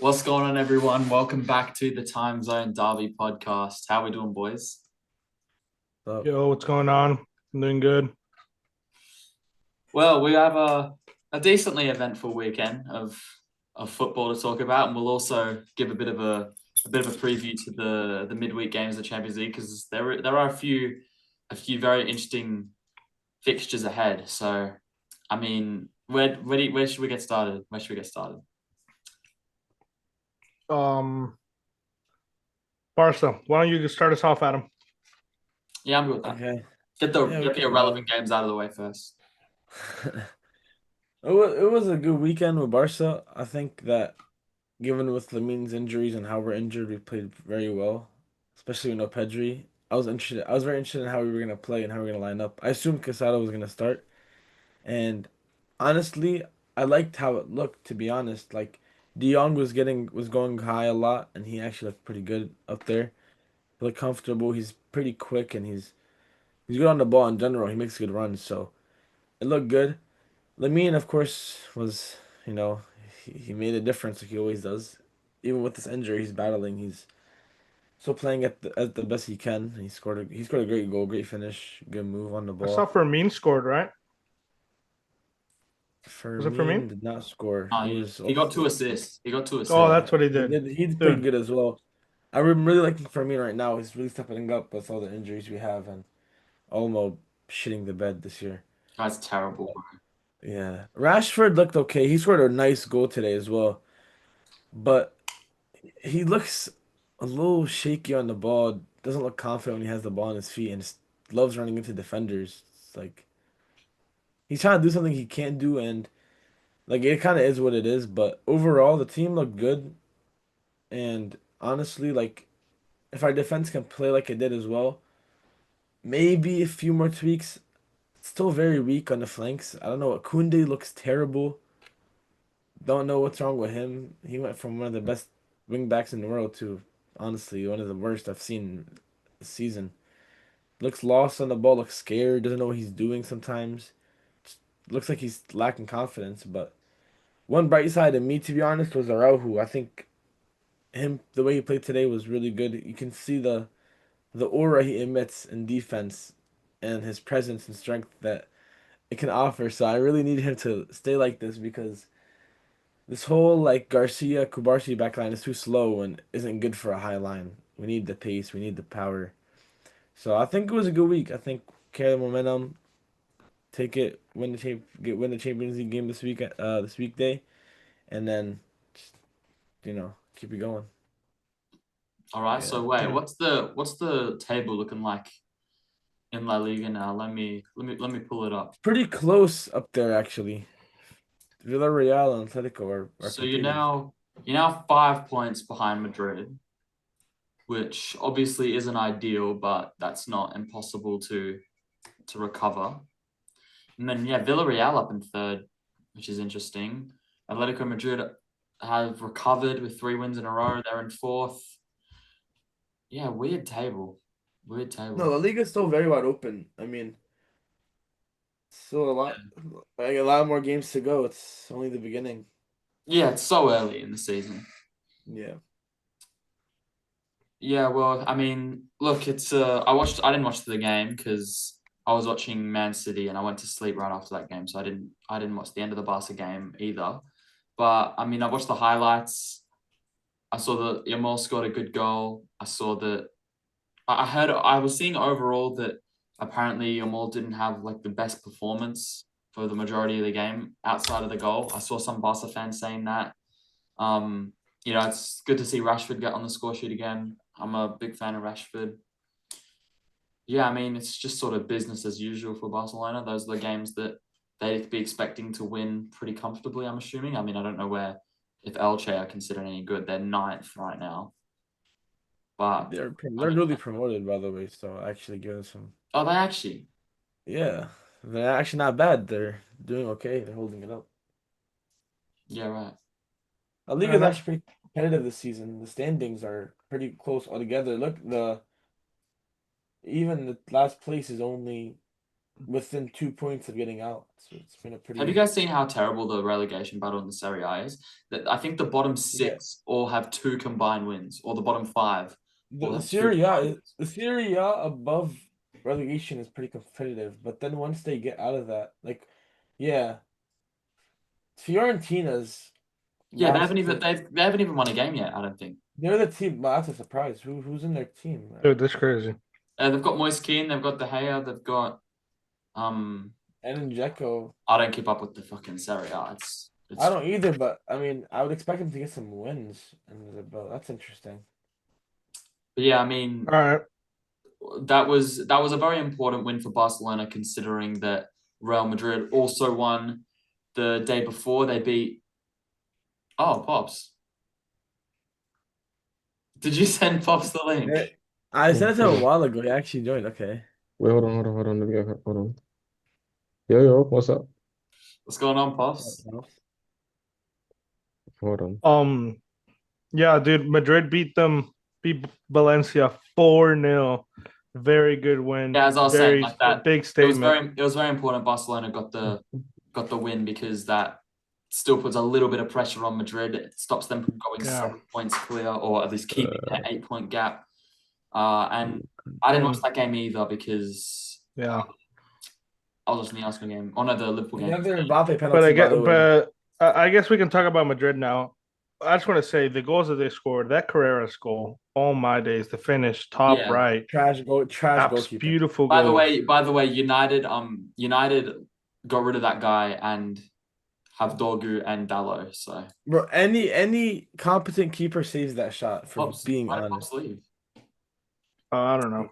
What's going on, everyone? Welcome back to the Timezone Derby Podcast. How we doing, boys? Yo, what's going on? I'm doing good. Well, we have a decently eventful weekend of football to talk about, and we'll also give a bit of a preview to the midweek games of the Champions League because there are a few very interesting fixtures ahead. So, I mean, where should we get started? Where should we get started? Um, Barca, why don't you just start us off, Adam? Yeah, I'm good with that. Okay. Get the Yeah, we get the can irrelevant go. games out of the way first. It was a good weekend with Barca. I think that given with Lamin's injuries and how we're injured, we played very well, especially with no Pedri. I was very interested in how we were gonna play and how we were gonna line up. I assumed Casado was gonna start, and honestly, I liked how it looked. To be honest, like De Jong was going high a lot, and he actually looked pretty good up there. He looked comfortable. He's pretty quick, and he's good on the ball in general. He makes good runs, so it looked good. Lamine, of course, was, you know, he made a difference like he always does. Even with this injury he's battling, he's still playing at the best he can. He scored a great goal, great finish, good move on the I saw ball. Fermin scored, right? Was it Firmine Fermin? did not score. Oh, It yeah. was He got two also assists. He got two Oh, assists. yeah. that's what he He did. did he's pretty Dude, good as well. I'm really liking Firmine right now. He's really stepping up with all the injuries we have and almost shitting the bed this year. Guy's terrible. Yeah. Rashford looked okay. He scored a nice goal today as well. But he looks a little shaky on the ball. Doesn't look confident when he has the ball on his feet, and just loves running into defenders. It's like he's trying to do something he can't do, and like it kind of is what it is. But overall, the team looked good, and honestly, like if our defense can play like it did as well, maybe a few more tweaks. It's still very weak on the flanks. I don't know. Kunde looks terrible. Don't know what's wrong with him. He went from one of the best wing backs in the world to honestly one of the worst I've seen this season. Looks lost on the ball, looks scared, doesn't know what he's doing sometimes. Just looks like he's lacking confidence. But one bright side of me, to be honest, was Araujo. I think the way he played today was really good. You can see the aura he emits in defense and his presence and strength that it can offer. So I really need him to stay like this because this whole like Garcia Kubarsi backline is too slow and isn't good for a high line. We need the pace, we need the power. So I think it was a good week. I think carry the momentum, take it, win the Champions League game this weekday, and then just, keep it going. All right. Yeah, So wait, what's the table looking like in La Liga now? Let me pull it up. pretty close up there actually. Villarreal and Atletico are So you're competing. now you're now 5 points behind Madrid, which obviously isn't ideal, but that's not impossible to recover. And then yeah, Villarreal up in third, which is interesting. Atletico Madrid have recovered with 3 wins in a row. They're in fourth. Yeah, weird table. Weird No, table. the league is still very wide open. I mean, still a lot more games to go. It's only the beginning. Yeah, it's so early in the season. Yeah. Yeah, well, I mean, look, I didn't watch the game because I was watching Man City and I went to sleep right after that game, so I didn't watch the end of the Barca game either. But I mean, I watched the highlights. I saw that Yamal scored a good goal. I saw that I was seeing overall that apparently Yamal didn't have like the best performance for the majority of the game outside of the goal. I saw some Barca fans saying that. Um, it's good to see Rashford get on the score sheet again. I'm a big fan of Rashford. Yeah, I mean, it's just sort of business as usual for Barcelona. Those are the games that they'd be expecting to win pretty comfortably, I'm assuming. I mean, I don't know if Elche are considered any good. They're ninth right now. But, I They're mean, newly promoted, by the way, so actually give us some. oh, they actually, Yeah, they're actually not bad. They're doing okay. They're holding it up. yeah, right. La Liga is and I, actually pretty competitive this season. The standings are pretty close altogether. Look, the even the last place is only within 2 points of getting out. So it's been a pretty. Have you guys seen how terrible the relegation battle in the Serie A is? That I think the bottom 6 all have 2 combined wins, or the bottom 5 all The have 2 Serie A, combined wins. the Serie A above relegation is pretty competitive, but then once they get out of that, like, yeah, Fiorentina's Yeah, last they haven't even won a game yet. I don't think. they're the team. Well, that's a surprise. Who's in their team? Dude, that's crazy. They've got Moise Kean, they've got De Gea, they've got And Dzeko. I don't keep up with the fucking Serie A. I don't either, but I mean, I would expect him to get some wins under the belt. That's interesting. But yeah, I mean, All right. that was a very important win for Barcelona, considering that Real Madrid also won the day before. They beat. Oh, Pops! Did you send Pops the link? I sent it to him a while ago. He actually joined. Okay. Wait, hold on. Let me go. Hold on. Yo, what's up? What's going on, Pops? Hold on. Yeah, dude, Madrid beat Valencia 4-0. Very good win. Yeah, as I was saying, like that big statement. It was very important. Barcelona got the win because that still puts a little bit of pressure on Madrid. It stops them from going 7 points clear, or at least keeping that 8-point gap. And I didn't watch that game either because I was watching the Arsenal game. Oh no, the Liverpool game. Another Mbappe penalty. But I guess we can talk about Madrid now. I just want to say the goals that they scored, that Carreras goal, all my days, the finish, top right, trash goalkeeper. Beautiful goal. By the way, United got rid of that guy and have Dorgu and Dalot. So, bro, any competent keeper saves that shot for being honest. I don't know.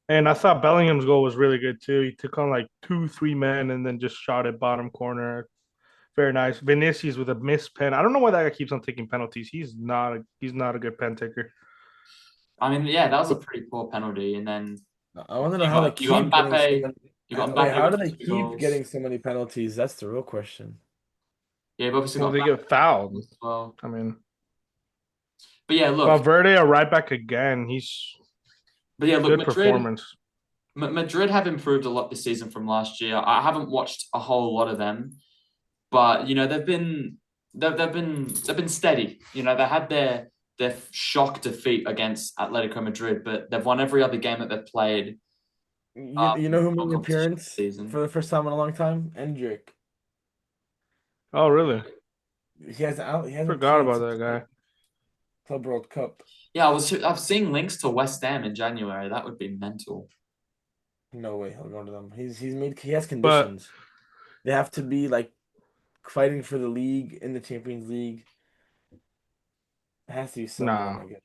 And I thought Bellingham's goal was really good too. He took on like 2-3 men and then just shot it bottom corner. Very nice. Vinicius with a missed pen. I don't know why that guy keeps on taking penalties. He's not a good pen taker. I mean, yeah, that was a pretty poor penalty. And then I want to know how they keep Mbappe. How do they keep getting so many penalties? That's the real question. Yeah, but obviously they get fouled. Well, I mean, but yeah, look, Valverde a right back again. But yeah, look, performance. Madrid have improved a lot this season from last year. I haven't watched a whole lot of them. But you know they've been steady. You know they had their shock defeat against Atletico Madrid, but they've won every other game that they've played. You know who made an appearance for the first time in a long time? Endrick. Oh really? He has forgot about that guy. Club World Cup. Yeah, I've seen links to West Ham in January. That would be mental. No way he'll go to them. He has conditions. They have to be like fighting for the league in the Champions League. It has to be someone, I guess.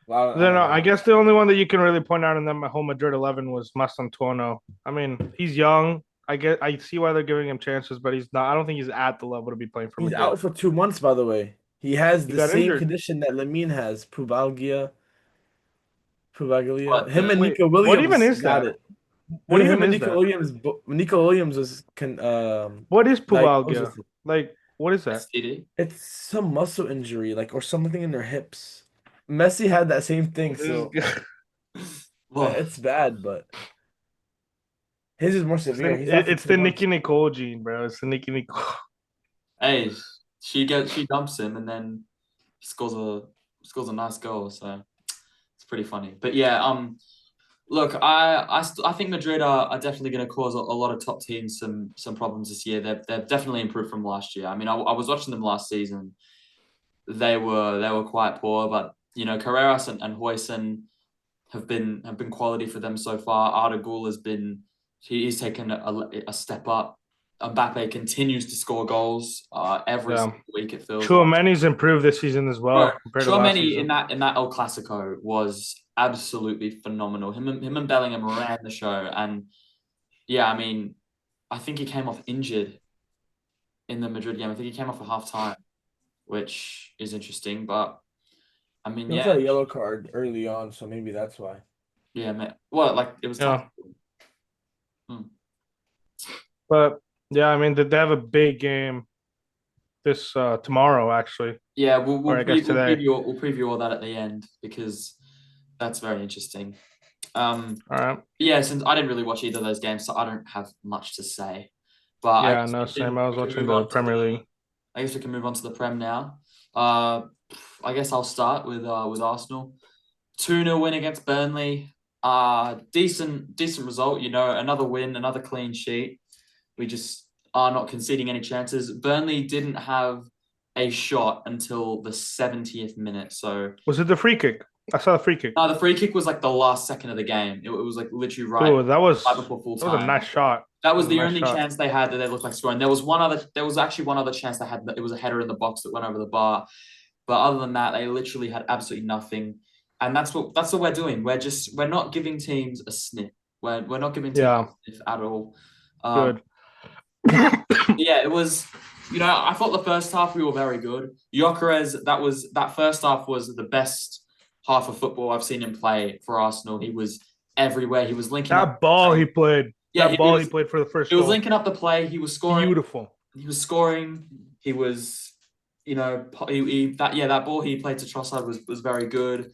Well, I guess the only one that you can really point out in them at home Madrid 11 was Mastantuono. I mean, he's young. I see why they're giving him chances, but he's not. I don't think he's at the level to be playing for Madrid. He's out for 2 months, by the way. He has the same condition that Lamine has. Pubalgia. Him and Nico Williams. What even is that? What even is Nico Williams? Nico Williams was what is pubalgia? Like, what is that? It's some muscle injury, or something in their hips. Messi had that same thing, so it's bad, but his is more severe. It's the Nicky Nicole gene, bro. It's the Nicky Nicole. Hey, she dumps him and then scores a nice goal, so it's pretty funny. But yeah, look, I think Madrid are definitely going to cause a lot of top teams some problems this year. They've definitely improved from last year. I mean, I was watching them last season. They were quite poor, but you know, Carreras and Huijsen have been quality for them so far. Arda Güler he's taken a step up. Mbappe continues to score goals every single week. It feels. Tchouaméni's improved this season as well. Tchouaméni in that El Clasico was absolutely phenomenal. Him and Bellingham ran the show, and yeah, I mean, I think he came off injured in the Madrid game. I think he came off at halftime, which is interesting. But I mean, he got a yellow card early on, so maybe that's why. Yeah, man. Well, it was. Yeah. But yeah, I mean, they have a big game this tomorrow, actually. Yeah, we'll preview all that at the end because that's very interesting. All right. Yeah, since I didn't really watch either of those games, so I don't have much to say. But Yeah, no, same. I was watching the Premier League. I guess we can move on to the Prem now. I guess I'll start with Arsenal. 2-0 win against Burnley. Decent result. Another win, another clean sheet. We just are not conceding any chances. Burnley didn't have a shot until the 70th minute. So was it the free kick? I saw the free kick. no, the free kick was like the last second of the game. It was like literally right. Ooh, that was before full time. That was a nice shot. That was the only chance they had that they looked like scoring. There was actually one other chance they had. It was a header in the box that went over the bar. But other than that, they literally had absolutely nothing. And that's what we're doing. We're not giving teams a sniff. We're not giving teams a sniff at all. Good. Yeah, it was. I thought the first half we were very good. Gyökeres, that first half was the best half of football I've seen him play for Arsenal. He was everywhere. He was linking that up ball he played. Yeah, that ball he played for the first. He was linking up the play. He was scoring. Beautiful. He was scoring. He was, that ball he played to Trossard was very good.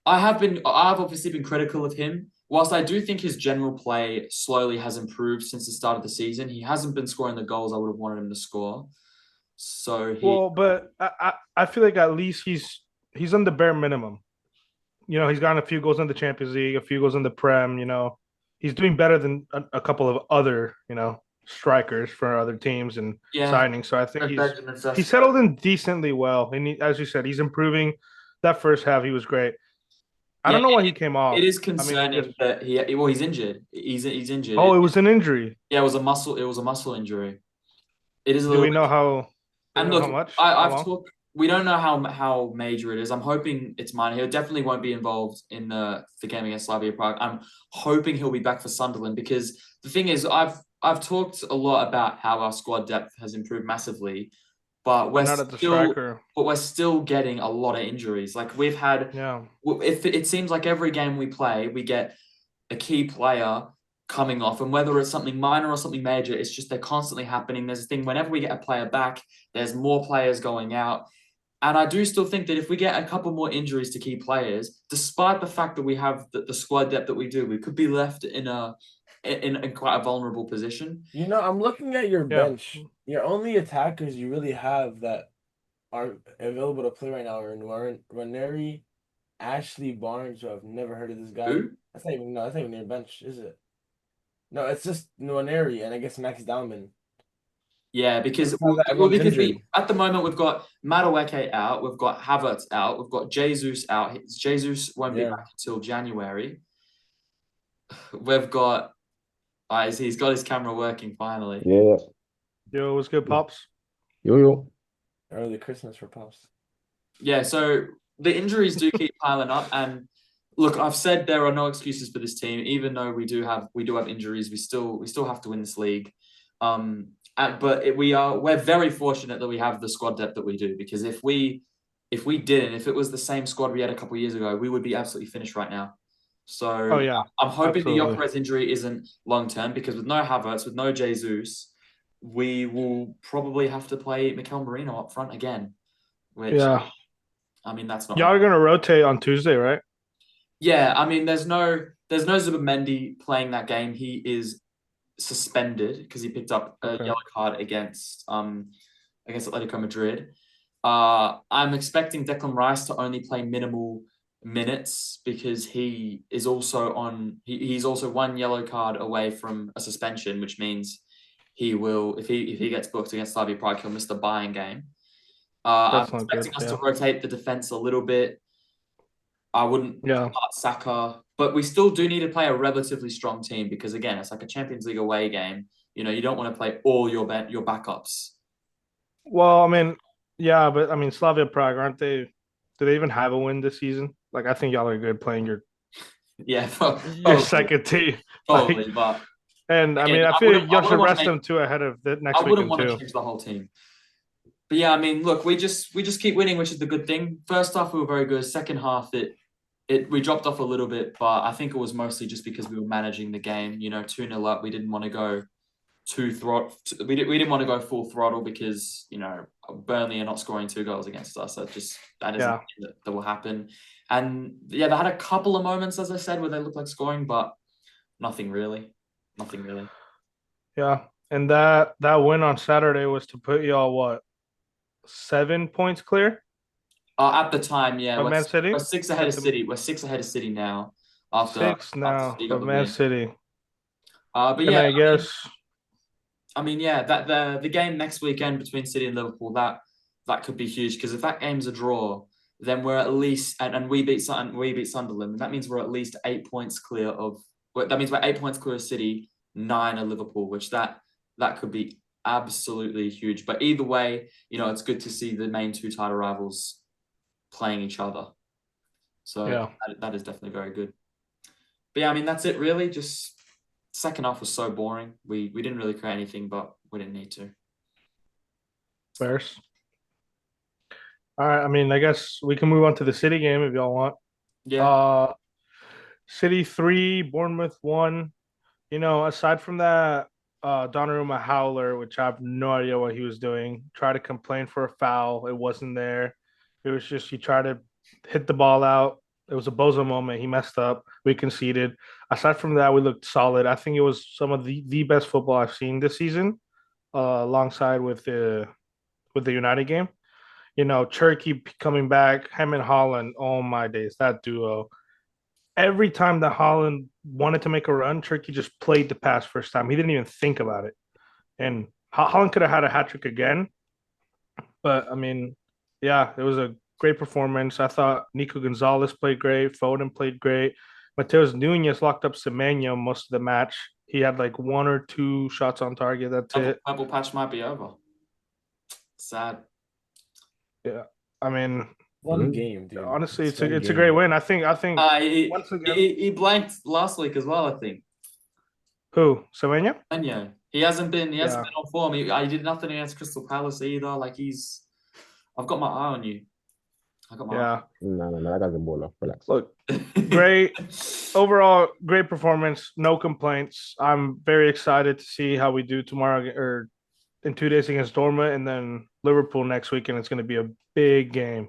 I've obviously been critical of him. Whilst I do think his general play slowly has improved since the start of the season, he hasn't been scoring the goals I would have wanted him to score. So but I feel like at least he's on the bare minimum. He's gotten a few goals in the Champions League, a few goals in the Prem. He's doing better than a couple of other strikers for other teams and signings. So I think he settled in decently well, and as you said, he's improving. That first half, he was great. I don't know why he came off. It is concerning that he's injured. He's injured. Oh, it was an injury. Yeah, it was a muscle injury. It is. Do we know how? And look, how much? We don't know how major it is. I'm hoping it's minor. He definitely won't be involved in the game against Slavia Prague. I'm hoping he'll be back for Sunderland because the thing is, I've talked a lot about how our squad depth has improved massively. But we're still getting a lot of injuries. Like we've had, if it seems like every game we play, we get a key player coming off, and whether it's something minor or something major, it's just they're constantly happening. There's a thing whenever we get a player back, there's more players going out, and I do still think that if we get a couple more injuries to key players, despite the fact that we have the squad depth that we do, we could be left in quite a vulnerable position. I'm looking at your bench. Your only attackers you really have that are available to play right now are Ranieri, Ashley Barnes, who I've never heard of this guy. Who? That's not even your bench, is it? No, it's just Ranieri and I guess Max Dowman. Yeah, because at the moment we've got Madueke out, we've got Havertz out, we've got Jesus out. Jesus won't be back until January. We've got he's got his camera working finally. Yeah. Yo, what's good, Pops? Yo. Early Christmas for Pops. Yeah, so the injuries do keep piling up, and look, I've said there are no excuses for this team. Even though we do have injuries, we still have to win this league. But we're very fortunate that we have the squad depth that we do, because if it was the same squad we had a couple of years ago, we would be absolutely finished right now. So I'm hoping the Gyökeres injury isn't long term, because with no Havertz, with no Jesus, we will probably have to play Mikel Merino up front again. Which, I mean, that's not. Y'all are gonna rotate on Tuesday, right? Yeah, I mean, there's no Zubimendi playing that game. He is suspended because he picked up a yellow card against Atletico Madrid. I'm expecting Declan Rice to only play minimal minutes because he is also he's also one yellow card away from a suspension, which means he will, if he gets booked against Slavia Prague, he'll miss the Bayern game. I'm expecting us to rotate the defense a little bit. I wouldn't start Saka, but we still do need to play a relatively strong team, because again, it's like a Champions League away game. You don't want to play all your backups. Well, I mean, but I mean, Slavia Prague, aren't they? Do they even have a win this season? Like, I think y'all are good playing your second team. Probably, but and again, I mean, I feel y'all should rest them too ahead of the next week. I wouldn't want to change the whole team. But yeah, I mean, look, we just keep winning, which is the good thing. First half we were very good. Second half we dropped off a little bit, but I think it was mostly just because we were managing the game. 2-0 up, we didn't want to go we didn't want to go full throttle because Burnley are not scoring 2 goals against us. That isn't something that will happen. And yeah, they had a couple of moments, as I said, where they looked like scoring, but nothing really. Yeah, and that win on Saturday was to put y'all 7 points clear? At the time, yeah. Of Man City? We're 6 ahead of City. We're 6 ahead of City now. After City got of the Man win. City. But and yeah, I guess. That the game next weekend between City and Liverpool, that could be huge, because if that game's a draw, then we're at least and we beat Sunderland, and that means we're at least 8 points clear of. That means we're 8 points clear of City, 9 of Liverpool, which that could be absolutely huge. But either way, it's good to see the main 2 title rivals playing each other. So yeah, that is definitely very good. But yeah, that's it really. Just second half was so boring. We didn't really create anything, but we didn't need to. Bears. All right, I guess we can move on to the City game if y'all want. Yeah. City 3, Bournemouth 1. Aside from that Donnarumma howler, which I have no idea what he was doing, tried to complain for a foul. It wasn't there. It was just he tried to hit the ball out. It was a bozo moment. He messed up. We conceded. Aside from that, we looked solid. I think it was some of the best football I've seen this season, alongside with the United game. Cherky coming back, him and Holland. Oh my days, that duo. Every time that Holland wanted to make a run, Cherky just played the pass first time. He didn't even think about it. And Holland could have had a hat trick again. But yeah, it was a great performance. I thought Nico Gonzalez played great. Foden played great. Mateus Nunes locked up Semenyo most of the match. He had like 1 or 2 shots on target. That's it. Purple patch might be over. Sad. Yeah, one game, dude. Honestly, it's a great win. I think once again, he blanked last week as well. I think. Who? Semenyo? Yeah, he hasn't been on form. He did nothing against Crystal Palace either. I've got my eye on you. Yeah. No, that guy's a baller. Relax. Look, great overall, great performance. No complaints. I'm very excited to see how we do tomorrow or in 2 days against Dortmund, and then Liverpool next week, and it's going to be a big game.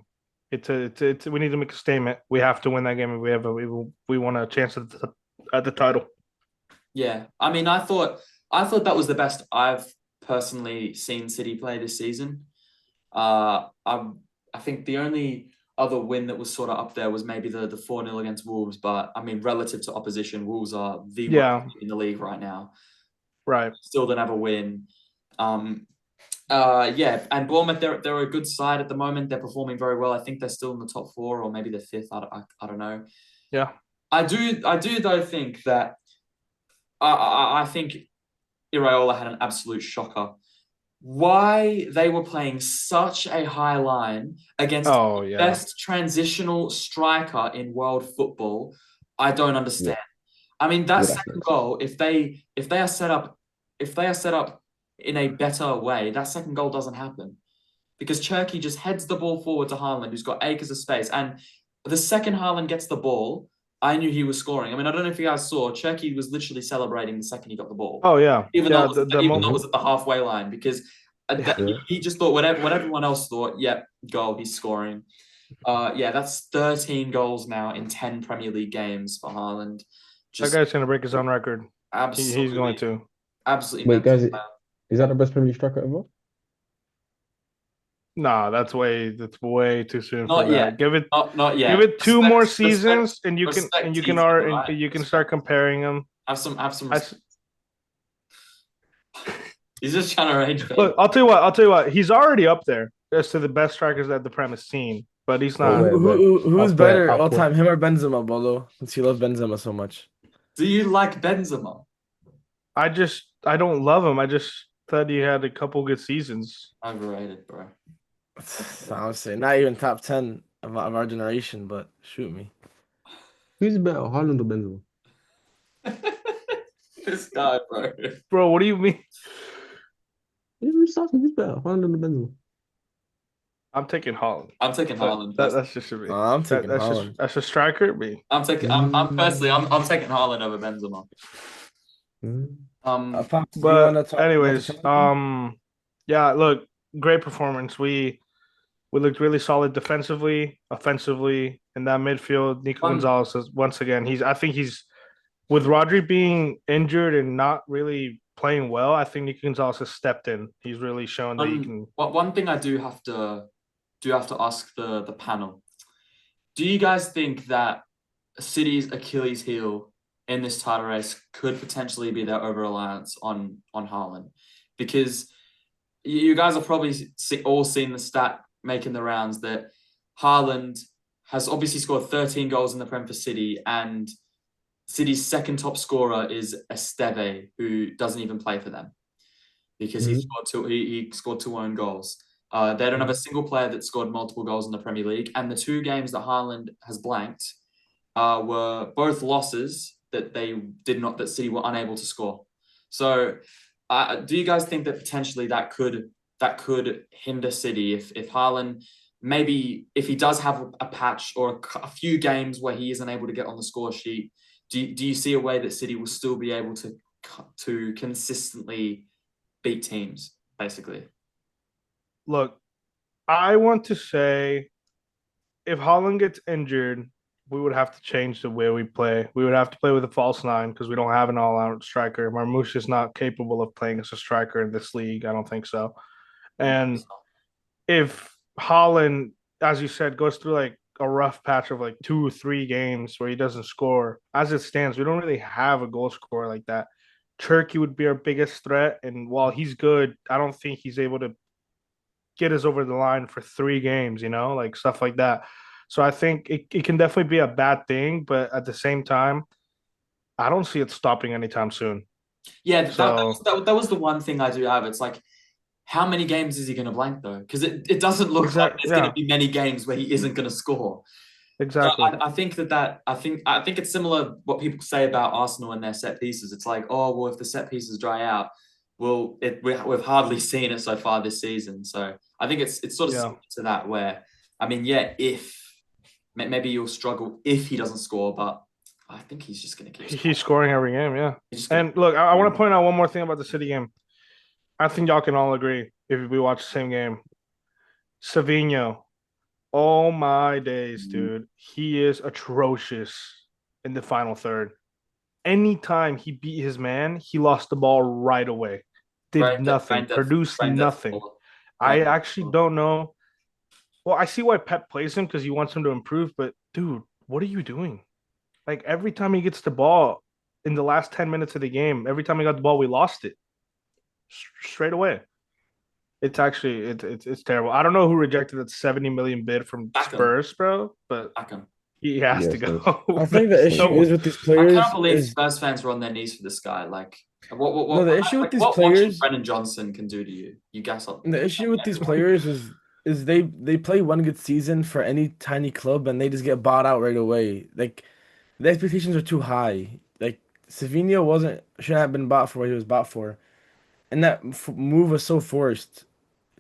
We need to make a statement. We have to win that game if we want a chance at the title. Yeah, I thought that was the best I've personally seen City play this season. I think the only other win that was sort of up there was maybe the 4-0 against Wolves, but relative to opposition, Wolves are the worst team in the league right now. Right. Still don't have a win. And Bournemouth, they're a good side at the moment. They're performing very well. I think they're still in the top 4 or maybe they're 5th. I don't know. Yeah. I do though think that I think Iraola had an absolute shocker. Why they were playing such a high line against the best transitional striker in world football, I don't understand. That second goal, if they are set up in a better way, that second goal doesn't happen, because Cherky just heads the ball forward to Haaland, who's got acres of space, and the second Haaland gets the ball, I knew he was scoring. I don't know if you guys saw, Cherky was literally celebrating the second he got the ball. Oh, yeah. Even though it was at the halfway line, because he just thought what everyone else thought, goal, he's scoring. That's 13 goals now in 10 Premier League games for Haaland. That guy's going to break his own record. Absolutely. He's going to. Absolutely. Wait, guys, is that the best Premier League striker ever? Nah, that's way too soon. Not for yet. That. Give it not yet. Give it 2 more seasons, and you can start comparing them. Have some. He's just trying to arrange. Look, I'll tell you what. He's already up there as to the best strikers that the Prem has seen, but he's not. Who's better all time, him or Benzema, Bolo? Since you love Benzema so much. Do you like Benzema? I don't love him. I just thought he had a couple good seasons. Overrated, bro. I would say not even top 10 of our generation, but shoot me. Who's better, Haaland or Benzema? This guy, bro. Bro, what do you mean? Who's better, Haaland or Benzema? I'm taking Haaland. I'm taking Haaland. That's just me. I'm taking Haaland. That's a striker, me. I'm taking Haaland over Benzema. Pops, do you But want to talk about the anyways, Chelsea game? yeah, look, great performance. We looked really solid defensively, offensively, in that midfield. Nico One Gonzalez is once again. I think he's with Rodri being injured and not really playing well. I think Nico Gonzalez has stepped in. He's really shown that he can. one thing I do have to ask the panel. Do you guys think that City's Achilles heel in this title race could potentially be their over-reliance on Haaland? Because you guys have probably all seen the stat making the rounds that Haaland has obviously scored 13 goals in the Prem for City, and City's second top scorer is Esteve, who doesn't even play for them because he scored two own goals. They don't have a single player that scored multiple goals in the Premier League, and the two games that Haaland has blanked were both losses that City were unable to score. So, do you guys think that potentially that could hinder City if Haaland, maybe if he does have a patch or a few games where he isn't able to get on the score sheet? Do you see a way that City will still be able to consistently beat teams, basically? Look, I want to say if Haaland gets injured, we would have to change the way we play. We would have to play with a false nine because we don't have an all-out striker. Marmoush is not capable of playing as a striker in this league. I don't think so. And if Haaland, as you said, goes through like a rough patch of like 2 or 3 games where he doesn't score, as it stands, we don't really have a goal scorer like that. Turkey would be our biggest threat. And while he's good, I don't think he's able to get us over the line for 3 games, like stuff like that. So I think it can definitely be a bad thing, but at the same time, I don't see it stopping anytime soon. Yeah, So that was the one thing I do have. It's like, how many games is he going to blank though? Because it doesn't look like there's going to be many games where he isn't going to score. Exactly. So I think I think it's similar what people say about Arsenal and their set pieces. It's like, oh well, if the set pieces dry out, we've hardly seen it so far this season. So I think it's sort of similar to that. Where I mean, yeah, if maybe you'll struggle if he doesn't score, but I think he's just going to keep scoring. He's scoring every game, yeah. And look, I want to point out one more thing about the City game. I think y'all can all agree if we watch the same game. Savinho, oh my days, dude. He is atrocious in the final third. Anytime he beat his man, he lost the ball right away. Did nothing, produced nothing. I actually don't know. Well, I see why Pep plays him because he wants him to improve, but dude, what are you doing? Like every time he gets the ball in the last 10 minutes of the game, every time he got the ball, we lost it. Straight away. It's actually it's terrible. I don't know who rejected that 70 million bid from Spurs, bro, but he has to go. I think the issue is with these players. I can't believe Spurs fans were on their knees for this guy. Like, what the issue with these players, Brennan Johnson can do to you. You gas up. The issue with these players is they play one good season for any tiny club and they just get bought out right away. Like the expectations are too high. Like Savinho shouldn't have been bought for what he was bought for, and that move was so forced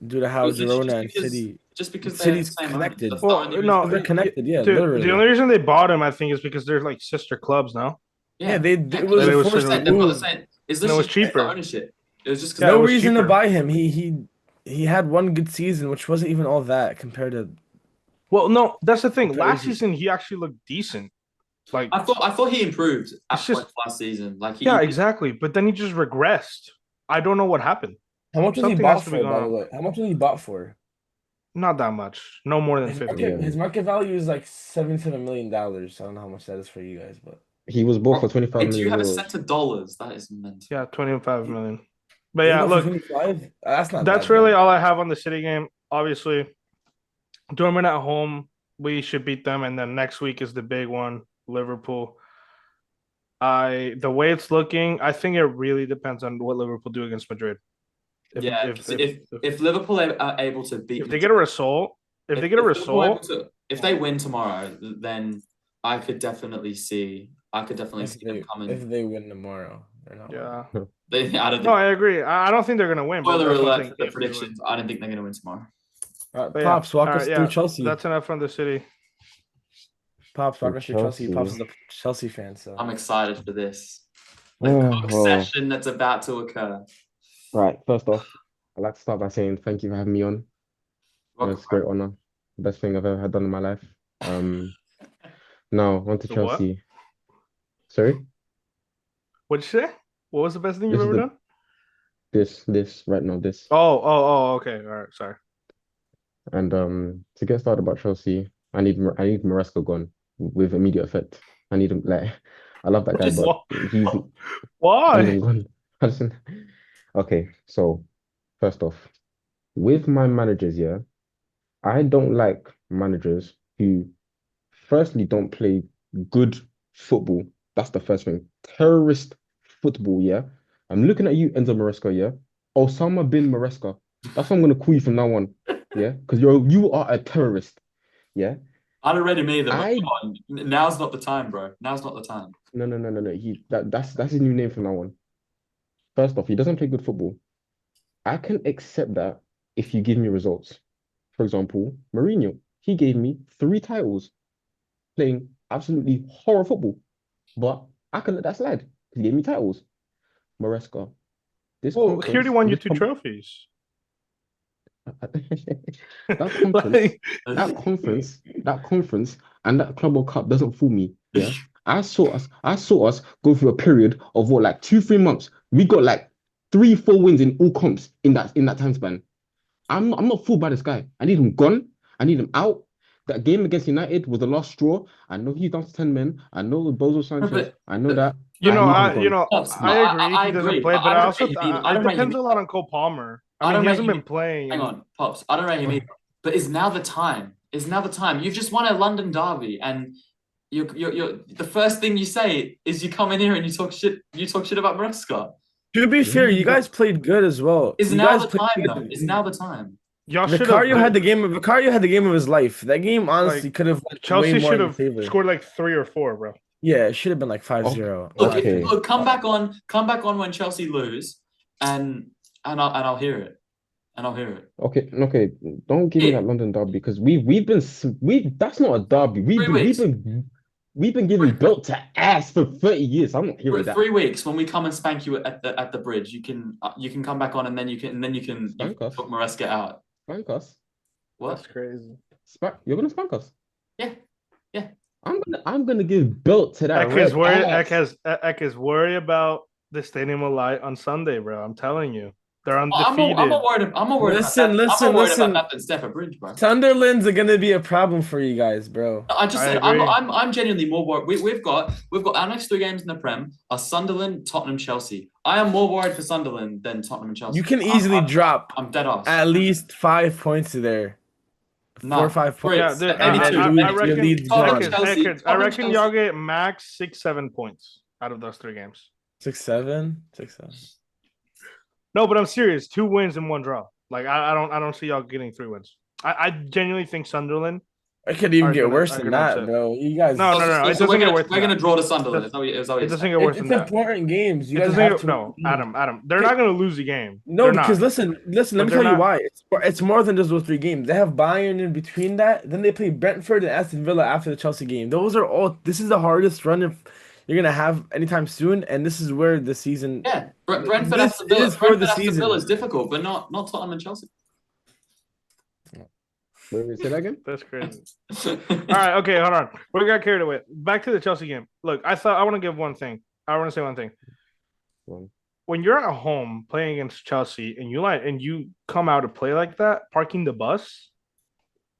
due to how Girona and City. Just because City's connected. Well, no, they're connected. Yeah, dude, literally. the only reason they bought him, I think, is because they're like sister clubs now. Yeah, it was forced move. It was cheaper. Ownership. It was just no reason to buy him. He had one good season, which wasn't even all that compared to. Well, no, that's the thing. Last season, he actually looked decent. Like I thought he improved last season. Like exactly. But then he just regressed. I don't know what happened. How much was he bought for? By the way, how much was he bought for? Not that much. No more than 50. His market value is like $77 million. I don't know how much that is for you guys, but he was bought for 25 million. Do you have a set of dollars? That is mental. Yeah, 25 million. But yeah, look, 25? That's really all I have on the City game. Obviously, Dortmund at home, we should beat them, and then next week is the big one, Liverpool. The way it's looking, I think it really depends on what Liverpool do against Madrid. If Liverpool are able to beat, if they get a result, if they win tomorrow, then I could definitely see them coming. If they win tomorrow, they're not. Yeah. I agree. I don't think they're gonna win. Spoiler alert for the predictions. I don't think they're gonna win tomorrow. Pops, walk us through Chelsea. That's enough from the City. Pops, walk us through Chelsea. Pops is a Chelsea fan, so I'm excited for this. The Oh, cook well, session that's about to occur. right. First off, I'd like to start by saying thank you for having me on. Welcome. It's a great honor. Best thing I've ever had done in my life. Now on to The what? Chelsea. Sorry, What'd you say? What was the best thing you've this is ever the done? this right now, this. Oh, okay. All right, sorry. And to get started about Chelsea, I need Maresca gone with immediate effect. I need him like I love that guy, but he's I need Why? him gone. Listen. Okay, so first off, with my managers, yeah, I don't like managers who firstly don't play good football. That's the first thing. Terrorist football, yeah. I'm looking at you, Enzo Maresca, yeah. Osama bin Maresca. That's what I'm gonna call you from now on. Yeah, because you are a terrorist. Yeah. I don't read him either, but I come on. Now's not the time, bro. Now's not the time. no. That's his new name from now on. First off, he doesn't play good football. I can accept that if you give me results. For example, Mourinho, he gave me 3 titles playing absolutely horror football. But I can let that slide. He gave me titles. Maresca, this Well, he already conference, won you 2 trophies. that conference, Like, that conference, and that Club World Cup doesn't fool me. Yeah, I saw us go through a period of what, like 2, 3 months. We got like 3, 4 wins in all comps in that time span. I'm not fooled by this guy. I need him gone. I need him out. That game against United was the last straw. I know he's down to 10 men. I know Bozo Sanchez. But I know that. you I know, need him gone. I agree. I He doesn't agree, play, but but I don't rate him either. I it don't rate him depends a either. lot on Cole Palmer. I I mean, don't he rate hasn't him been playing. Hang on, Pops. I don't rate him either. But is now the time? Is now the time? You've just won a London derby, and you're the first thing you say is you come in here and you talk shit. You talk shit about Maresca. To be fair, you guys played good as well. Is You now guys the played time good. though? Is now the time? Y'all should Vicario had have. the game of his life. That game honestly Like, could have went way Chelsea more should in have favor. scored like 3 or 4, bro. Yeah, it should have been like 5-0. Look, Okay. come back on when Chelsea lose, and I'll hear it, and I'll hear it. Okay. Don't give me that London derby because we've that's not a derby. 3 weeks. We've been giving belt to ass for 30 years. I'm not hearing that. 3 weeks when we come and spank you at the bridge, you can come back on and then you can Spank us. put Maresca out. Spank us. What? That's crazy. You're gonna spank us. Yeah. I'm gonna give belt to that red ass. Ek is worried about the Stadium of Light on Sunday, bro. I'm telling you. They're I'm undefeated. not worried. I'm not worried Listen, about that. listen, I'm not worried listen. about that than Stamford Bridge, bro. Sunderland's gonna be a problem for you guys, bro. I just I said agree. I'm genuinely more worried. We've got our next 3 games in the Prem are Sunderland, Tottenham, Chelsea. I am more worried for Sunderland than Tottenham and Chelsea. You can easily drop I'm dead ass. at least 5 points there. 4 or 5 points. Yeah, Maybe I two. reckon. Tottenham, Chelsea, I reckon Chelsea. y'all get max 6-7 points out of those 3 games. 6-7. No, but I'm serious. 2 wins and 1 draw. Like I don't see y'all getting 3 wins. I genuinely think Sunderland. It could even get worse are than gonna that, upset. bro. You guys. No. It doesn't get worse. We're gonna draw to Sunderland. Is that what It you're doesn't saying? get worse It's than that. important games. You It guys doesn't have get, to no, win. Adam. They're not gonna lose a game. No, They're because not. listen. Let But me they're tell you not. why. It's more than just those 3 games. They have Bayern in between that. Then they play Brentford and Aston Villa after the Chelsea game. Those are all. This is the hardest run you're gonna have anytime soon, and this is where the season. Yeah, Brentford This Aston Villa. is for the Aston season. Villa is difficult, but not Tottenham and Chelsea. Wait, say that again? That's crazy. All right, okay, hold on. We got carried away. Back to the Chelsea game. Look, I want to give one thing. I want to say one thing. When you're at home playing against Chelsea and you come out to play like that, parking the bus.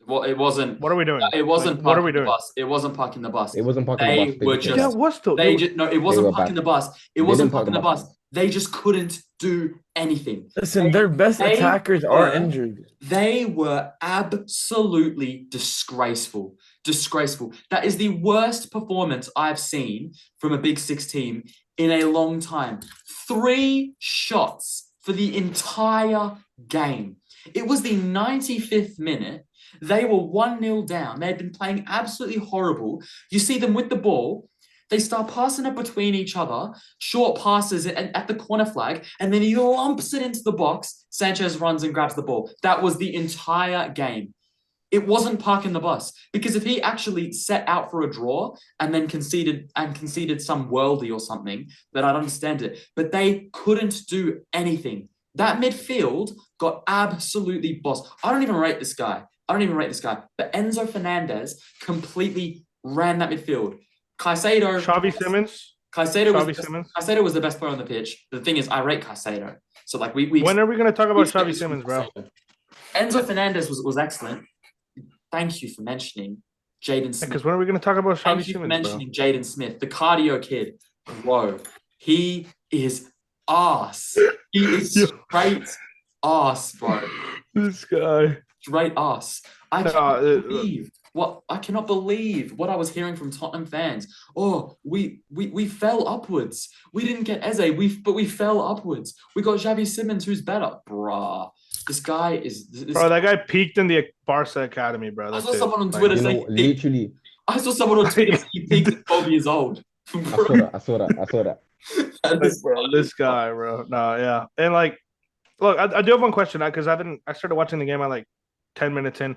Well, it wasn't. What are we doing? It wasn't. Like, what are we parking the doing? bus. It wasn't parking the bus. It wasn't parking the bus. They were just just. Yeah, it was still. They just no. It wasn't were parking bad. the bus. It They wasn't didn't park parking the bus. They just couldn't do anything. Listen, their best attackers are injured. They were absolutely disgraceful. Disgraceful. That is the worst performance I've seen from a Big Six team in a long time. 3 shots for the entire game. It was the 95th minute. They were 1-0 down. They had been playing absolutely horrible. You see them with the ball. They start passing it between each other, short passes at the corner flag, and then he lumps it into the box. Sanchez runs and grabs the ball. That was the entire game. It wasn't parking the bus, because if he actually set out for a draw and then conceded some worldie or something, then I'd understand it. But they couldn't do anything. That midfield got absolutely bossed. I don't even rate this guy. But Enzo Fernandez completely ran that midfield. Xavi Simons. Caicedo was the best player on the pitch. The thing is, I rate Caicedo. So like we when are we going to talk about Xavi Simons, bro? Enzo Fernandez was excellent. Thank you for mentioning Jaden Smith. Because when are we going to talk about Xavi Thank you Simons, for mentioning Jaden Smith, the cardio kid. Whoa, he is ass. He is straight ass, bro. This guy. Straight ass. I cannot believe what I was hearing from Tottenham fans. Oh, we fell upwards. We didn't get Eze, but we fell upwards. We got Xavi Simons, who's better. Bruh. This guy is... Bro, that guy peaked in the Barca Academy, bro. I saw someone on Twitter say... Literally. I saw someone on Twitter say he peaked at 12 years old. I saw that. This guy, bro. No, yeah. And like, look, I do have one question, because I started watching the game at like 10 minutes in.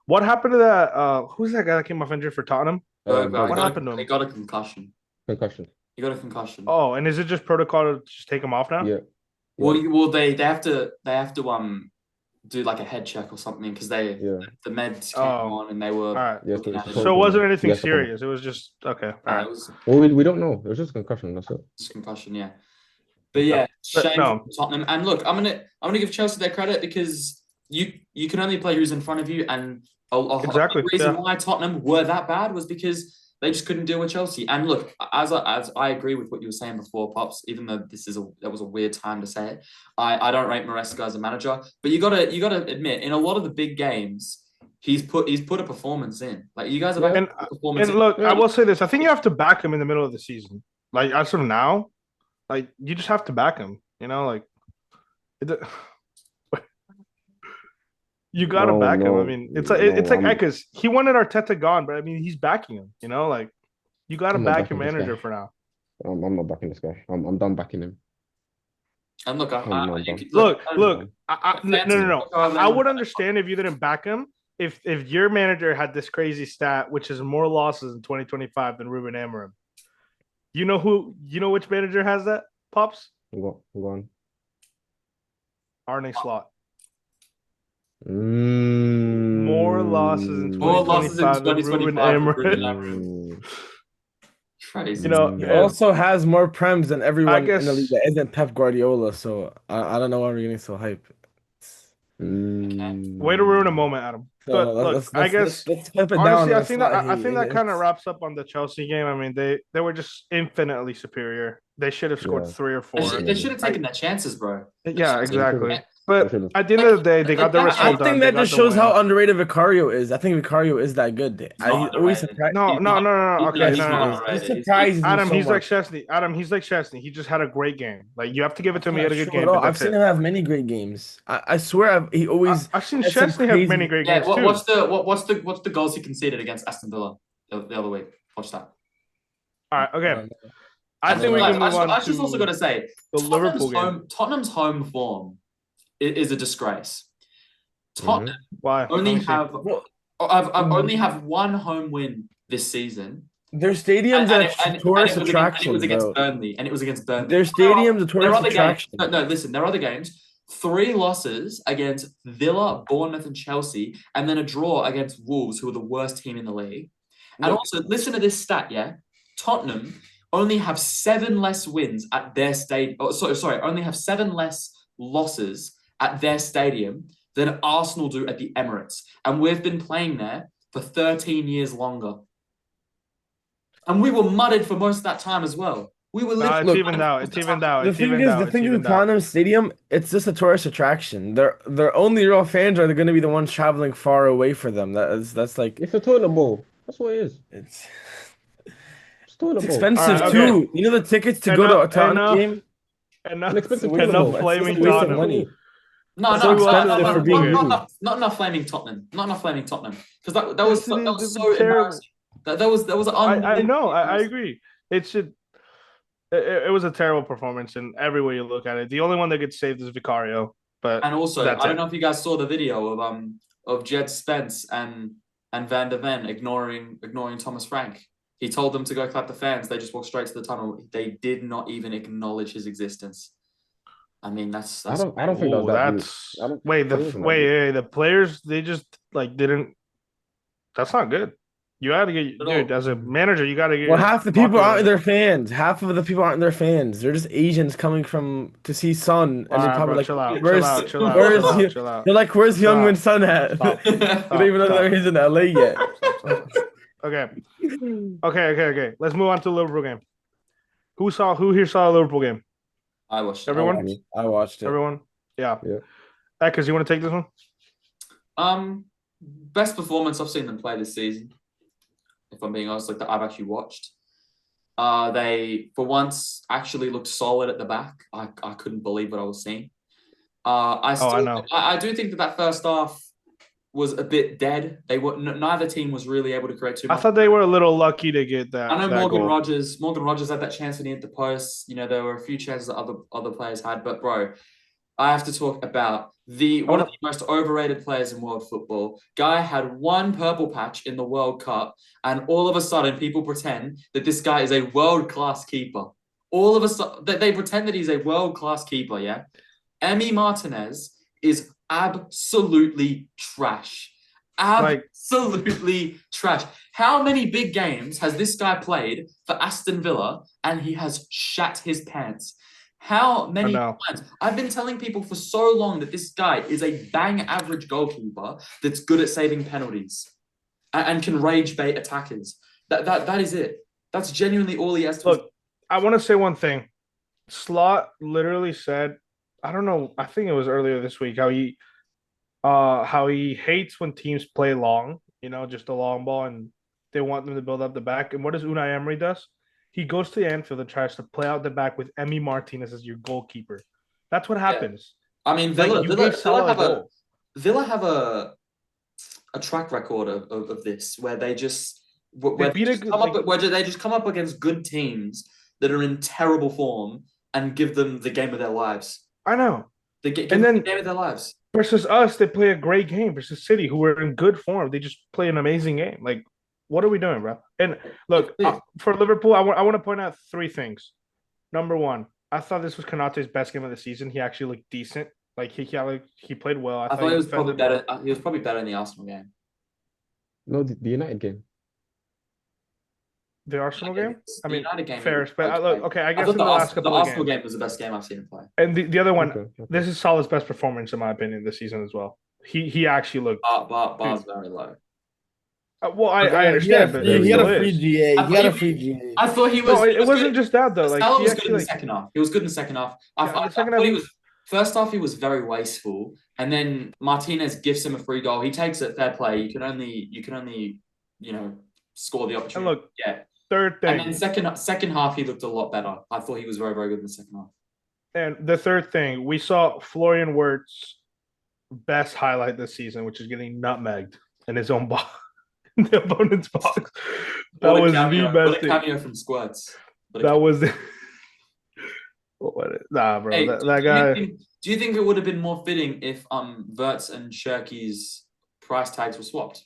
What happened to that? Who's that guy that came off injured for Tottenham? What happened to him? He got a concussion. He got a concussion. Oh, and is it just protocol to just take him off now? Yeah. Well, they have to do like a head check or something, because the meds came on and they were. All right. looking at it. So it wasn't anything serious. It was just okay. All right. Well, we don't know. It was just a concussion. That's it. It's a concussion, yeah. But yeah, shame for Tottenham. And look, I'm gonna give Chelsea their credit, because you can only play who's in front of you, and exactly. the reason why Tottenham were that bad was because they just couldn't deal with Chelsea. And look, as I agree with what you were saying before, Pops, even though that was a weird time to say it, I don't rate Maresca as a manager, but you gotta admit, in a lot of the big games, he's put a performance in. Like, you guys have had a performance. And look, I will say this: I think you have to back him in the middle of the season. Like, as of now, like, you just have to back him. You know, like. You gotta back him. I mean, it's like Ekas. He wanted Arteta gone, but I mean, he's backing him. You know, like, you gotta back your manager for now. I'm not backing this guy. I'm done backing him. And look, no. I would understand if you didn't back him if your manager had this crazy stat, which is more losses in 2025 than Ruben Amorim. You know which manager has that, Pops? Go on. Arne Slot. More losses in 2025 than Ruben Amorim. Crazy. You know, he also has more prems than everyone in the league that isn't Pep Guardiola. So I don't know why we're getting so hype. Way to ruin a moment, Adam. But look, I guess let's flip it honestly, down. I think that kind of wraps up on the Chelsea game. I mean, they were just infinitely superior. They should have scored 3 or 4. They should have taken their chances, bro. Yeah, exactly. But at the end of the day, they got the result. I think that just shows how underrated Vicario is. I think Vicario is that good. He's always surprised. No. Okay, no. He's surprised. Adam, he's like Chesney. He's like Chesney. He just had a great game. Like, you have to give it to him. He had a good game. I've seen him have many great games. I swear, I've seen Chesney have many great games too. What's the goals he conceded against Aston Villa the other week? Watch that. All right. Okay. I think we can move on. I just also got to say, the Liverpool game. Tottenham's home form is a disgrace. Tottenham only have one home win this season. Their stadium's a tourist attraction. It was against Burnley. Their stadium's a tourist attraction. No, listen, there are other games. 3 losses against Villa, Bournemouth, and Chelsea, and then a draw against Wolves, who are the worst team in the league. And also, listen to this stat, yeah? Tottenham only have 7 less wins at their stadium. Only have 7 less losses at their stadium than Arsenal do at the Emirates. And we've been playing there for 13 years longer. And we were mudded for most of that time as well. We were it's evened out. The thing is, the Tottenham Stadium, it's just a tourist attraction. Their only real fans are going to be the ones traveling far away for them. That's like, it's a toilet bowl. That's what it is. It's expensive too. You know, the tickets to go to a Tottenham game. Enough flaming Tottenham. Not enough flaming Tottenham. Not enough flaming Tottenham. Because that was so embarrassing. That was I know. I agree. It was a terrible performance in every way you look at it. The only one that gets saved is Vicario. And also, I don't know if you guys saw the video of Jed Spence and Van der Ven ignoring Thomas Frank. He told them to go clap the fans. They just walked straight to the tunnel. They did not even acknowledge his existence. I mean, that's I don't think that was that rude. Wait. The players, they just didn't. That's not good. You got to get, dude. As a manager, you got to get. Well, half the people aren't their fans. Half of the people aren't their fans. They're just Asians coming to see Son, and they're probably like, chill out. They're like, where's Youngmin's son at? They don't even know that he's in LA yet. Okay. Let's move on to the Liverpool game. Who here saw a Liverpool game? I watched it. Everyone? I watched it. Everyone? Yeah. Eckers, you want to take this one? Best performance I've seen them play this season. If I'm being honest, that I've actually watched. They, for once, actually looked solid at the back. I couldn't believe what I was seeing. I know. I do think that first half was a bit dead. Neither team was really able to create too much. I thought they were a little lucky to get that. I know that Morgan goal. Rogers had that chance when he hit the post. There were a few chances that other players had, but bro, I have to talk about one of the most overrated players in world football. Guy had one purple patch in the World Cup, and all of a sudden people pretend that this guy is a world-class keeper. All of a sudden, they pretend that he's a world-class keeper, yeah? Emi Martinez is absolutely trash. Absolutely trash. How many big games has this guy played for Aston Villa and he has shat his pants? How many times? I've been telling people for so long that this guy is a bang average goalkeeper that's good at saving penalties and can rage bait attackers. That is it. That's genuinely all he has to Look, I want to say one thing. Slot literally said, I don't know, I think it was earlier this week, how he hates when teams play long, just a long ball, and they want them to build up the back. And what does Unai Emery does? He goes to the Anfield and tries to play out the back with Emi Martinez as your goalkeeper. That's what happens. Yeah. I mean, Villa have a track record of this where they just come up against good teams that are in terrible form and give them the game of their lives. I know. Give them the game of their lives. Versus us, they play a great game. Versus City, who are in good form, they just play an amazing game. Like, what are we doing, bro? And look, for Liverpool, I want to point out three things. Number one, I thought this was Konate's best game of the season. He actually looked decent. Like he played well. I thought he was probably better. He was probably better in the Arsenal game. No, the United game. The Arsenal game? I mean, United game. Fair, but I guess in the Arsenal game was the best game I've seen him play. And the other one, this is Salah's best performance in my opinion this season as well. He actually looked. Bar's very low. Well, I understand, but he had a free GA. He had a free GA. I thought he was. No, it wasn't just that though. Like Salah was good in the second half. He was good in the second half. I thought he was. First half, he was very wasteful, and then Martinez gives him a free goal. He takes it, fair play. You can only score the opportunity. And look, yeah. Third thing. And then second half, he looked a lot better. I thought he was very, very good in the second half. And the third thing, we saw Florian Wirtz's best highlight this season, which is getting nutmegged in his own box, in the opponent's box. That was the best thing. What a cameo from Squirts. That was the... Nah, bro. Hey, that guy... Do you think it would have been more fitting if Wirtz and Shirky's price tags were swapped?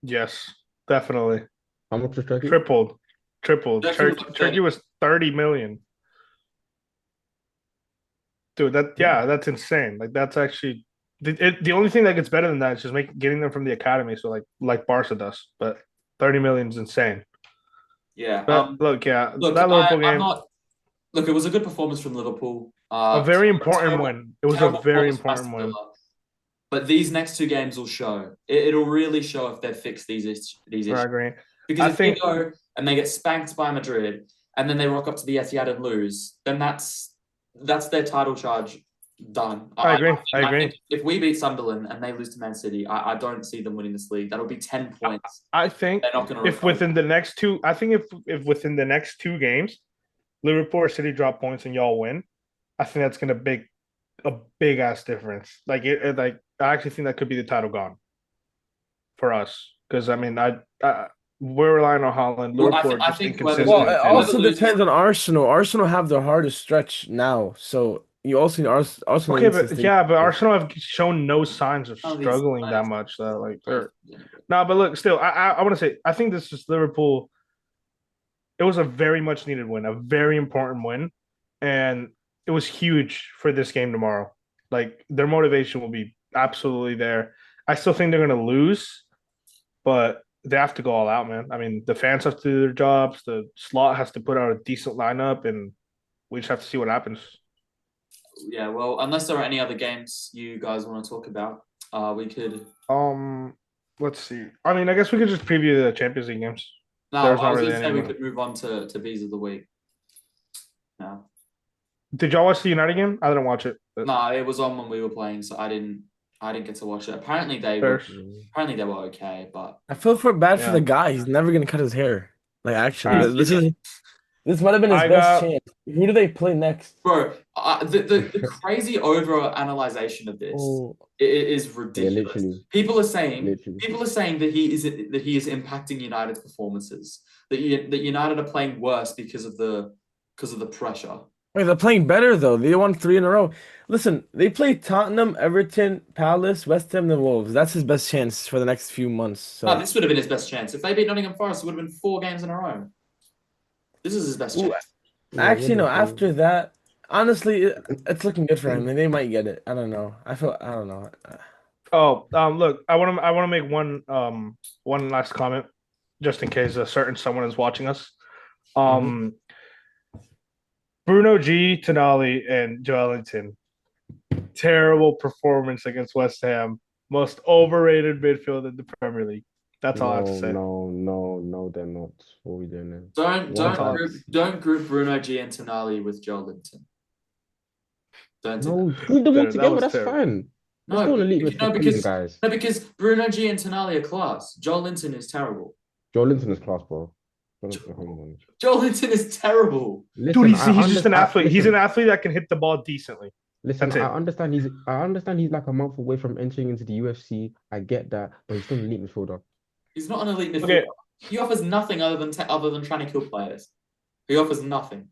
Yes. Definitely. How much was Turkey? Tripled. Turkey was 30 million. Dude, that's insane. Like that's actually the only thing that gets better than that is just getting them from the academy. So like Barca does, but 30 million is insane. Yeah. But that Liverpool game. Look, it was a good performance from Liverpool. A very important one. It was a very important one. But these next two games will show. It'll really show if they've fixed these issues. I agree. Because they go and they get spanked by Madrid and then they rock up to the Etihad and lose, then that's their title charge done. I agree. I think if we beat Sunderland and they lose to Man City, I don't see them winning this league. That'll be 10 points. I think if within the next two games, Liverpool or City drop points and y'all win, I think that's gonna make a big ass difference. I actually think that could be the title gone for us because we're relying on Holland. Liverpool I think it also depends on Arsenal. Arsenal have their hardest stretch now, so You also need Arsenal Okay, needs to but stay. yeah, but Arsenal have shown no signs of Oh, these struggling that guys- much. That like they're no, but look, still, I want to say I think this is Liverpool. It was a very much needed win, a very important win, and it was huge for this game tomorrow. Like their motivation will be absolutely there. I still think they're going to lose, but they have to go all out, man. I mean, the fans have to do their jobs. The slot has to put out a decent lineup, and we just have to see what happens. Yeah, well, unless there are any other games you guys want to talk about, we could. Let's see. I mean, I guess we could just preview the Champions League games. No, There's I not was really going to say we anyone. could move on to Bees of the Week. No. Did y'all watch the United game? I didn't watch it. But No, it was on when we were playing, so I didn't get to watch it. Apparently they Fair. were okay, but I feel bad for Yeah. the guy. He's never gonna cut his hair. Like actually, Uh, this might have been his I best got- chance. Who do they play next? bro, the crazy over analyzation of this Oh, is Yeah, ridiculous. literally. People are saying Literally. that he is impacting United's performances. That United are playing worse because of the pressure. wait, they're playing better though. They won 3 in a row. Listen, they play Tottenham, Everton, Palace, West Ham, and Wolves. That's his best chance for the next few months. So No, this would have been his best chance. If they beat Nottingham Forest, it would have been 4 games in a row. This is his best Ooh, chance. actually, no. After that, honestly, it's looking good for him, and they might get it. I don't know. I don't know. Oh, look, I want to make one last comment, just in case a certain someone is watching us. Bruno G, Tonali, and Joelinton. Terrible performance against West Ham. Most overrated midfield in the Premier League. That's all I have to say. No, they're not. What are we doing then? Don't group Bruno G and Tonali with Joe Linton. Don't do No, that. group them all That together. was That's terrible. fine. Let's go on elite midfield, please, guys. No, because Bruno G and Tonali are class. Joe Linton is terrible. Joe Linton is class, bro. Hold on. Joe Linton is terrible. Listen, Dude, he's I just an understand- athlete. He's an listen, athlete that can hit the ball decently. Listen, That's it. I understand he's like a month away from entering into the UFC. I get that, but he's still an elite midfielder. He's not an elite midfielder. Okay. He offers nothing other than trying to kill players. He offers nothing.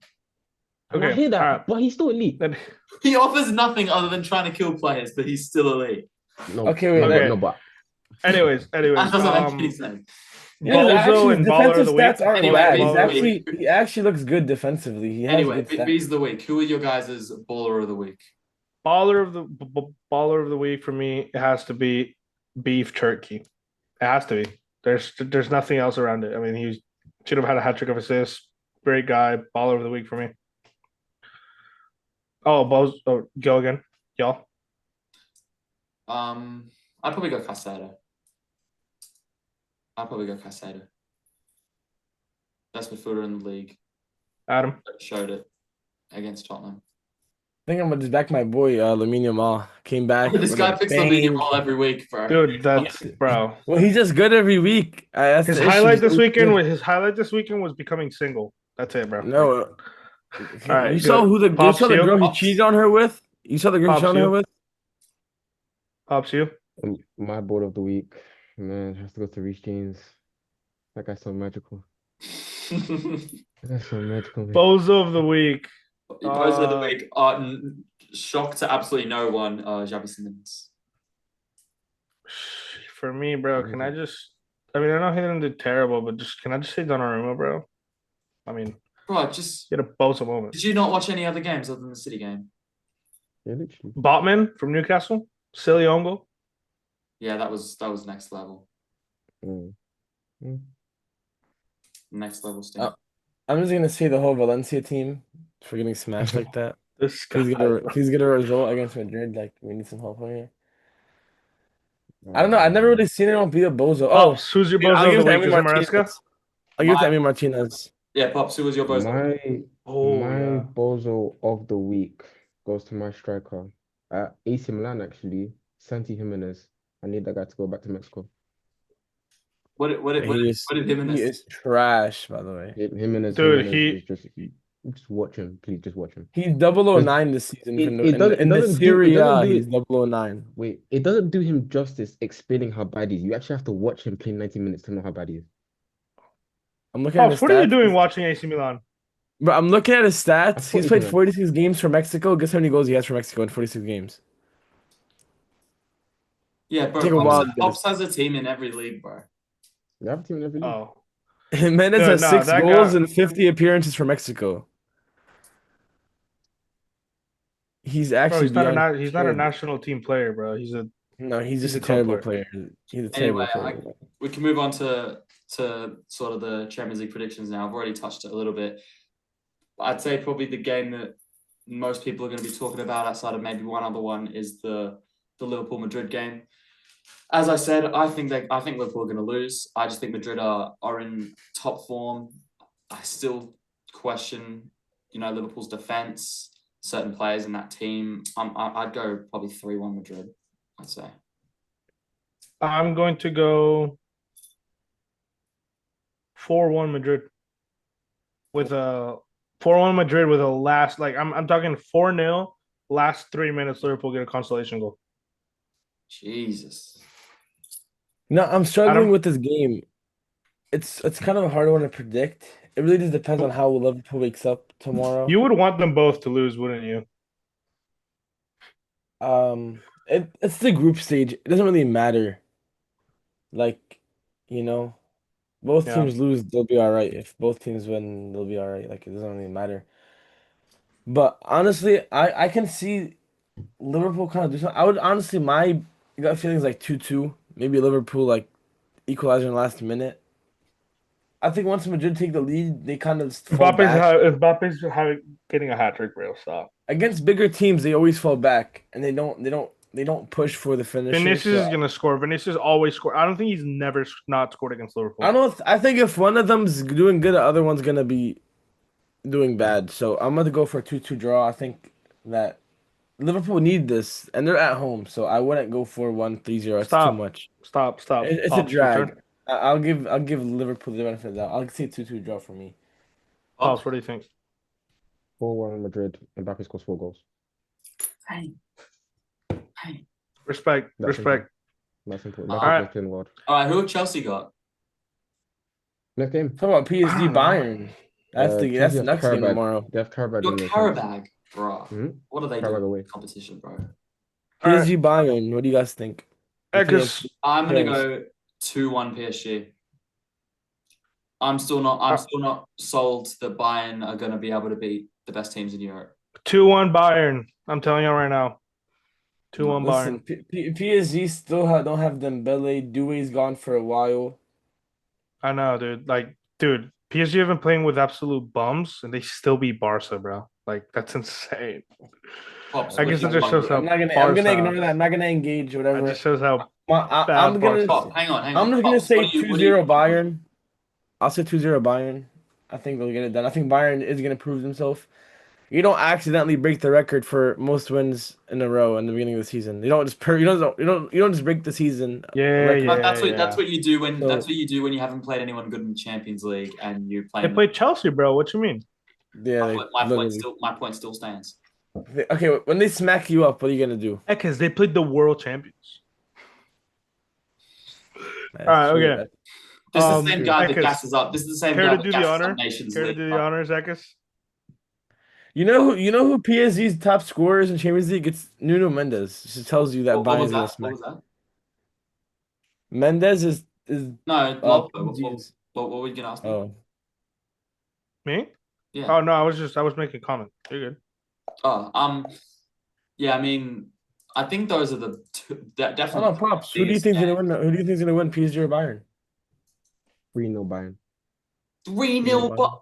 And I Okay, hear that, alright. but he's still elite. Then- He offers nothing other than trying to kill players, but he's still elite. No, Okay, wait, Okay. no, but Anyways, That doesn't make any sense. Yeah, Bozo actually, and his Baller of defensive the Week. stats aren't Anyway, bad. Bees He's of the actually Week. he actually looks good defensively. He has Anyway, good stats. Bees of the Week. Who are your guys' baller of the week? Baller of the week for me, it has to be beef jerky. It has to be. There's nothing else around it. I mean, he should have had a hat trick of assists. Great guy. Baller of the week for me. Oh, go again, y'all. I'd probably go Casado. Best midfielder in the league. Adam. Showed it against Tottenham. I think I'm gonna just back my boy Lamine Yamal. Came back. This with guy a picks the bang. medium ball every week, bro. Dude, that's bro. Well, he's just good every week. That's His the highlight issue. this weekend was becoming single. That's it, bro. No. All right, you saw good. you Pops saw the you. girl he Pops. cheated on her with? You saw the girl he Pops cheated on her you. with? Pops you. my board of the week, man, has to go to Reece James. That guy's so magical. That's so magical, man. Bozo of the week. Both of the week. Shock to absolutely no one. Xavi Simons. For me, bro, can I just? I mean, I know he didn't do terrible, but can I just say Donnarumma, bro? I mean, Bro, just he had a Bozo moment. did you not watch any other games other than the City game? Yeah, literally. Botman from Newcastle, silly own goal. Yeah, that was next level. Mm. Next level stuff. I'm just gonna say the whole Valencia team for getting smashed like that. This Please guy. get a result against Madrid. Like we need some help here. I don't know. I've never really seen anyone beat a Bozo. Oh, who's your dude, I'll Bozo give of the it to week? Is Emi it Maresca? Martinez. I'll give it to My- Emi Martinez. Yeah, Pops, who was your bozo? My Yeah. bozo of the week goes to my striker at AC Milan, actually, Santi Jimenez. I need that guy to go back to Mexico. What did Jimenez? He is trash, by the way. Jimenez, Dude, is just watch him, please, just watch him. He's 009 this season. It in doesn't the do- it Serie doesn't A, do he's 009. Wait, it doesn't do him justice explaining how bad he is. You actually have to watch him play 90 minutes to know how bad he is. I'm looking at Pops, his what are you stats. doing watching AC Milan? But I'm looking at his stats. He's played 49. 46 games for Mexico. Guess how many goals he has for Mexico in 46 games? Yeah, bro. Take a wild Pops guess. has a team in every league, bro. They have a team in every league. Oh, Mendes Dude, has no, 6 that goals guy- and 50 appearances for Mexico. He's bro, actually he's not a beyond he's not a terrible. national team player, bro. He's a No, he's just he's a a club terrible player. player. He's a Anyway, terrible player. we can move on to sort of the Champions League predictions now. I've already touched it a little bit. I'd say probably the game that most people are going to be talking about outside of maybe one other one is the Liverpool Madrid game. As I said, I think Liverpool are going to lose. I just think Madrid are in top form. I still question, Liverpool's defense, certain players in that team. I'd go probably 3-1 Madrid, I'd say. I'm going to go 4-1 Madrid with a 4-1 Madrid with a last I'm talking 4-0 last 3 minutes. Liverpool get a consolation goal. Jesus. No, I'm struggling Adam? with this game. It's kind of a hard one to predict. It really just depends on how Liverpool wakes up tomorrow. You would want them both to lose, wouldn't you? It's the group stage. It doesn't really matter. Like, both Yeah. teams lose, they'll be all right. If both teams win, they'll be all right. Like, it doesn't really matter. But honestly, I can see Liverpool kind of do something. I would honestly, my gut feeling is like 2-2. Maybe Liverpool equalizer in the last minute. I think once Madrid take the lead, they kind of fall back. Mbappe's getting a hat trick, bro. Stop. Against bigger teams, they always fall back and they don't push for the finish. Vinicius is gonna score. Vinicius always score. I don't think he's never not scored against Liverpool. I think if one of them's doing good, the other one's gonna be doing bad. So I'm gonna go for a 2-2 draw. I think that Liverpool need this, and they're at home, so I wouldn't go for 1-3-0. It's Stop. too much. Stop. It's a Pops, your drag. turn. I'll give Liverpool the benefit of that. I'll say 2-2 draw for me. Pops, what do you think? 4-1 Madrid. Mbappe scores 4 goals. Hey. Respect. That's That's important. That's All the right. best in the world. All right, who have Chelsea got? Next game. Talk about PSG I don't know. Bayern. That's the PSG next have game Karabag. tomorrow. They have Karabag Your in their Carabag, bro. Mhm. What are they Carabag doing away. in competition, bro? All right. PSG Bayern. What do you guys think? Eckes, I'm gonna Yes. go 2-1 PSG. I'm still not sold that Bayern are gonna be able to beat the best teams in Europe. 2-1 Bayern. I'm telling you right now. 2-1 Listen, Bayern. PSG still don't have Dembele. Doué's gone for a while. I know, dude. Dude, PSG have been playing with absolute bums, and they still beat Barca, bro. That's insane. Pops, I what guess do it you just want? shows how I'm gonna Barca- ignore that. I'm not gonna engage. It Whatever. just shows how I'm bad gonna. Barca- Hang on. I'm just gonna Pops, say what do you 2-0 want? Bayern. I'll say 2-0 Bayern. I think they'll get it done. I think Bayern is gonna prove themselves. You don't accidentally break the record for most wins in a row in the beginning of the season. You don't just you don't just break the season. Yeah, record. yeah. That's what you do So- that's what you do when you haven't played anyone good in the Champions League and you play. They played Chelsea, bro. What you mean? Yeah, My point still stands. Okay, when they smack you up, what are you gonna do? Because they played the world champions. That's All right, true. okay. This is the same guy that Eckes, gasses up. This is the same care guy to that do the gasses honor? up Nations Care to League. do the honors, Eckes? You know who PSG's top scorers in Champions League? It's Nuno Mendes. It just tells you that What was Bayern's gonna that? smack. What was that? Mendes is No, PSG's. what were you gonna ask me? Oh. Me? Yeah. Oh no, I was making a comment. You're good. Yeah. I mean, I think those are the two. Definitely. Hold on, Pops. Who do you think's gonna win? Who do you think's gonna win? PSG or Bayern? 3-0 Bayern. 3-0, but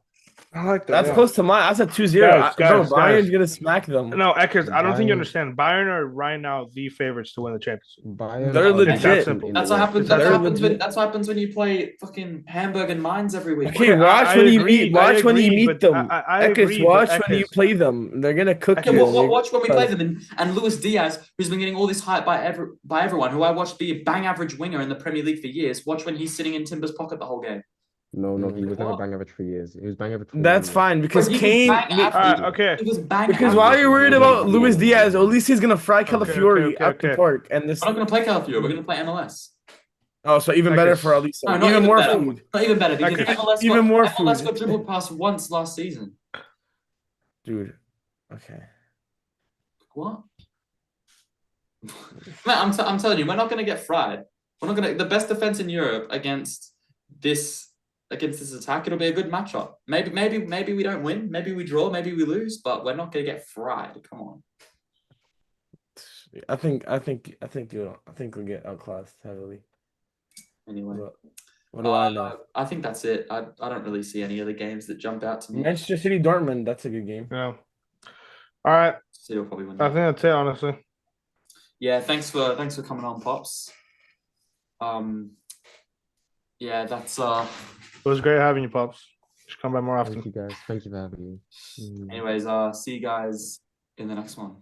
I like that. That's yeah. close to mine. I said 2-0. Bro, Guys. Bayern's gonna smack them. No, Eckers, I don't think you Bayern- understand. Bayern are right now the favorites to win the championship. Bayern They're are legit. the best Simple. in that's the what world. happens. They're That's what happens when you play fucking Hamburg and Mainz every week. Okay, Okay, watch I when you agree, meet. Watch when you agree, meet but them. I Eckes, agree, watch but when you Eckes- play them. They're gonna cook Yeah, you. watch when we play them, and Luis Diaz, who's been getting all this hype by everyone, who I watched be a bang average winger in the Premier League for years. Watch when he's sitting in Timber's pocket the whole game. No, he was never What? bang average for years. He was bang average for That's 1 year. fine because Bro, he was Kane. bang average. okay. He was bang Because average. why are you worried about Okay. Luis Diaz? At least he's gonna fry Okay, Calafiori okay, up the okay. park, and this. We're not going to play Calafiori. We're going to play MLS. Oh, so even better for Aliso. No, not even more better. food. Not even better because Okay. MLS Even more MLS food. got dribbled past once last season. Dude. Okay. What? Man, I'm telling you, we're not gonna get fried. We're not gonna. The best defense in Europe against this attack, it'll be a good matchup. Maybe we don't win. Maybe we draw. Maybe we lose. But we're not gonna get fried. Come on. I think we'll get outclassed heavily. Anyway, what do I know? I think that's it. I don't really see any other games that jump out to me. Manchester City Dortmund, that's a good game. Yeah. All right. City will probably win. I think that's it, honestly. Yeah, thanks for coming on, Pops. Yeah, that's It was great having you, Pops. Just come by more often. Thank you, guys. Thank you for having me. anyways, see you guys in the next one.